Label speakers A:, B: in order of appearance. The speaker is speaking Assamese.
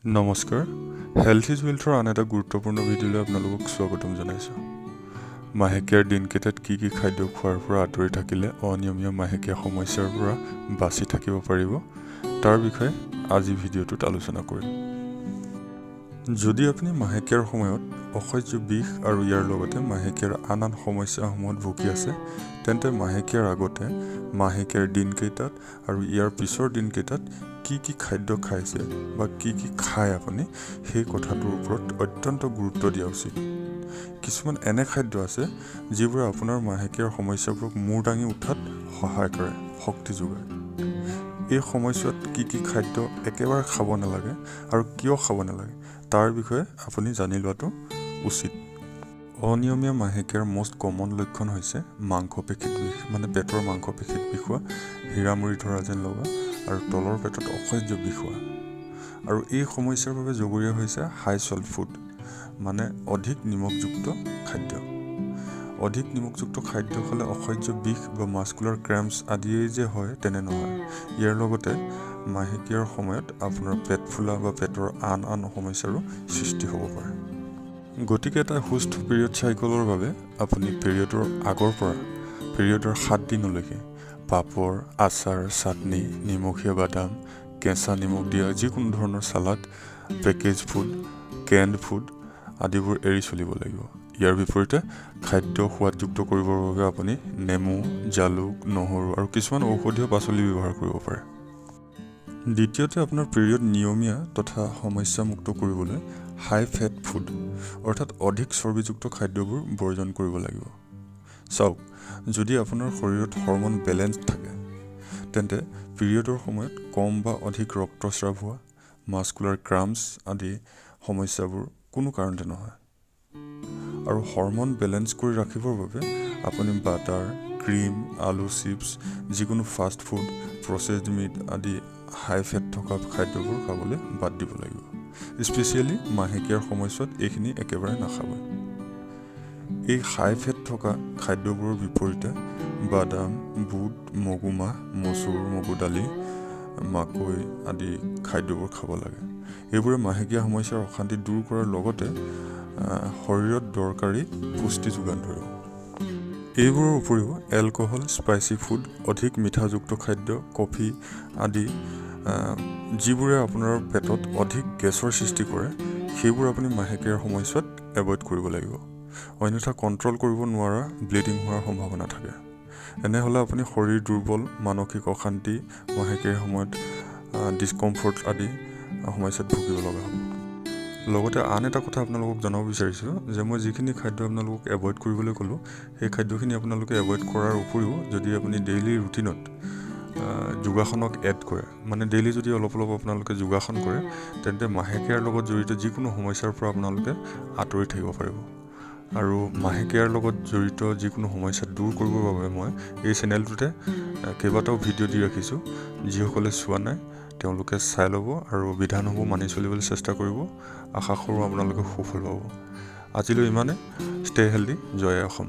A: নমস্কাৰ হেলথিলিফৰ আন এটা গুৰুত্বপূৰ্ণ ভিডিঅ'লৈ আপোনালোকক স্বাগতম জনাইছোঁ মাহেকীয়াৰ দিনকেইটাত কি খাদ্য খোৱাৰ পৰা আঁতৰি থাকিলে অনিয়মীয়া মাহেকীয়া সমস্যাৰ পৰা বাচি থাকিব পাৰিব তাৰ বিষয়ে আজি ভিডিঅ'টোত আলোচনা কৰিম যদি আপুনি মাহেকীয়াৰ সময়ত অসহ্য বিষ আৰু ইয়াৰ লগতে মাহেকীয়াৰ আন সমস্যাসমূহত ভুগি আছে তেন্তে মাহেকীয়াৰ আগতে মাহেকীয়াৰ দিনকেইটাত আৰু ইয়াৰ পিছৰ দিনকেইটাত কি খাদ্য খাইছে বা কি খায় আপুনি সেই কথাটোৰ ওপৰত অত্যন্ত গুৰুত্ব দিয়া উচিত কিছুমান এনে খাদ্য আছে যিবোৰ আপোনাৰ মাহেকীয়াৰ সমস্যাবোৰক মূৰ দাঙি উঠাত সহায় কৰে শক্তি যোগায় এই সময়ছোৱাত কি খাদ্য একেবাৰে খাব নালাগে আৰু কিয় খাব নালাগে তাৰ বিষয়ে আপুনি জানি লোৱাটো উচিত অনিয়মীয়া মাহেকীয়াৰ মোষ্ট কমন লক্ষণ হৈছে মাংসপেশীত বিষ মানে পেটৰ মাংসপেশীত বিষ হোৱা হীৰামুৰি ধৰা যেন লগা আৰু তলৰ পেটত অসহ্য বিষ হোৱা আৰু এই সমস্যাৰ বাবে জগৰীয়া হৈছে হাই সল্ট ফুড মানে অধিক নিমখযুক্ত খাদ্য অধিক নিমখযুক্ত খাদ্য খালে অসহ্য বিষ বা মাস্কুলাৰ ক্ৰেম্পছ আদিয়ে যে হয় তেনে নহয় ইয়াৰ লগতে মাহেকীয়াৰ সময়ত আপোনাৰ পেট ফুলা বা পেটৰ আন সমস্যাৰো সৃষ্টি হ'ব পাৰে গতিকে এটা সুস্থ পিৰিয়ড চাইকেলৰ বাবে আপুনি পিৰিয়ডৰ আগৰ পৰা পিৰিয়ডৰ 7 দিনলৈকে পাপৰ আচাৰ চাটনি নিমখীয়া বাদাম কেঁচা নিমখ দিয়া যিকোনো ধৰণৰ salad package food kind food আদিবোৰ এৰি চলিব লাগিব ইয়াৰ বিপৰীতে খাদ্য সোৱাদযুক্ত কৰিবৰ বাবে আপুনি নেমু জালুক নহৰু আৰু কিছুমান ঔষধীয় পাচলি ব্যৱহাৰ কৰিব পাৰে দ্বিতীয়তে আপোনাৰ পিৰিয়ড নিয়মীয়া তথা সমস্যামুক্ত কৰিবলৈ হাই ফেট ফুড অৰ্থাৎ অধিক চৰ্বিযুক্ত খাদ্যবোৰ বৰ্জন কৰিব লাগিব চাওক যদি আপোনাৰ শৰীৰত হৰমন বেলেন্স থাকে তেন্তে পিৰিয়ডৰ সময়ত কম বা অধিক ৰক্তস্ৰাৱ হোৱা মাস্কুলাৰ ক্ৰাম্পছ আদি সমস্যাবোৰ কোনো কাৰণতে নহয় আৰু হৰমন বেলেন্স কৰি ৰাখিবৰ বাবে আপুনি বাটাৰ ক্ৰীম আলু চিপছ যিকোনো ফাষ্ট ফুড প্ৰচেছড মিট আদি হাই ফেট থকা খাদ্যবোৰ খাবলৈ বাদ দিব লাগিব স্পেচিয়েলি মাহেকীয়াৰ সময়ছোৱাত এইখিনি একেবাৰে নাখাব এই হাই ফেট থকা খাদ্যবোৰৰ বিপৰীতে বাদাম বুট মগুমাহ মচুৰ মগু দালি মাকৈ আদি খাদ্যবোৰ খাব লাগে এইবোৰে মাহেকীয়া সমস্যাৰ অশান্তি দূৰ কৰাৰ লগতে শৰীৰত দৰকাৰী পুষ্টি যোগান ধৰিব এইবোৰৰ উপৰিও এলকহল স্পাইচি ফুড অধিক মিঠাযুক্ত খাদ্য কফি আদি যিবোৰে আপোনাৰ পেটত অধিক গেছৰ সৃষ্টি কৰে সেইবোৰ আপুনি মাহেকীয়াৰ সময়ছোৱাত এভইড কৰিব লাগিব অন্যথা কণ্ট্ৰল কৰিব নোৱাৰা ব্লিডিং হোৱাৰ সম্ভাৱনা থাকে এনেহ'লে আপুনি শৰীৰ দুৰ্বল মানসিক অশান্তি মাহেকীয়াৰ সময়ত ডিছকমফৰ্ট আদি সমস্যাত ভুগিব লগা হ'ব লগতে আন এটা কথা আপোনালোকক জনাব বিচাৰিছোঁ যে মই যিখিনি খাদ্য আপোনালোকক এভইড কৰিবলৈ ক'লোঁ সেই খাদ্যখিনি আপোনালোকে এভইড কৰাৰ উপৰিও যদি আপুনি ডেইলি ৰুটিনত যোগাসনক এড কৰে মানে ডেইলি যদি অলপ আপোনালোকে যোগাসন কৰে তেন্তে মাহেকীয়াৰ লগত জড়িত যিকোনো সমস্যাৰ পৰা আপোনালোকে আঁতৰি থাকিব পাৰিব আৰু মাহেকীয়াৰ লগত জড়িত যিকোনো সমস্যা দূৰ কৰিবৰ বাবে মই এই চেনেলটোতে কেইবাটাও ভিডিঅ' দি ৰাখিছোঁ যিসকলে চোৱা নাই তেওঁলোকে চাই ল'ব আৰু বিধানসমূহ মানি চলিবলৈ চেষ্টা কৰিব আশা কৰোঁ আপোনালোকে সুফল পাব আজিলৈ ইমানে ষ্টে হেল্ডি জয় অসম